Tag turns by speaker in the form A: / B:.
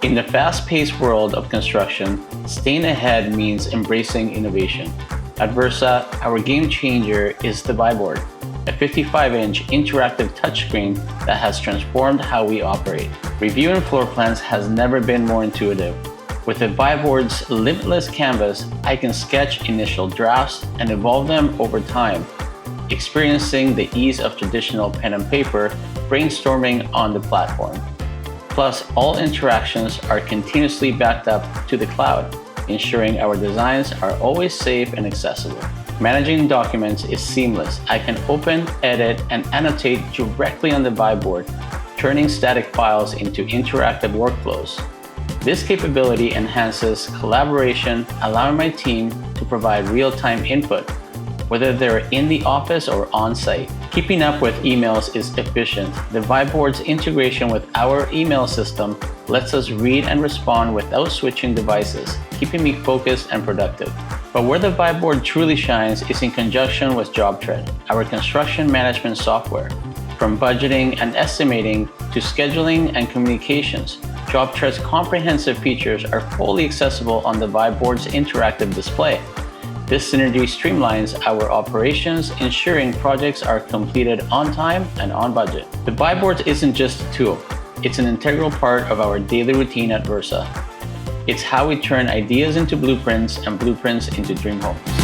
A: In the fast-paced world of construction, staying ahead means embracing innovation. At Versa, our game changer is the Vibe Board, a 55-inch interactive touchscreen that has transformed how we operate. Reviewing floor plans has never been more intuitive. With the Vibe Board's limitless canvas, I can sketch initial drafts and evolve them over time, experiencing the ease of traditional pen and paper brainstorming on the platform. Plus, all interactions are continuously backed up to the cloud, ensuring our designs are always safe and accessible. Managing documents is seamless. I can open, edit, and annotate directly on the Vibe Board, turning static files into interactive workflows. This capability enhances collaboration, allowing my team to provide real-time input, whether they're in the office or on-site. Keeping up with emails is efficient. The Vibe Board's integration with our email system lets us read and respond without switching devices, keeping me focused and productive. But where the Vibe Board truly shines is in conjunction with JobTread, our construction management software. From budgeting and estimating to scheduling and communications, JobTread's comprehensive features are fully accessible on the Vibe Board's interactive display. This synergy streamlines our operations, ensuring projects are completed on time and on budget. The Vibe Board isn't just a tool, it's an integral part of our daily routine at Versa. It's how we turn ideas into blueprints and blueprints into dream homes.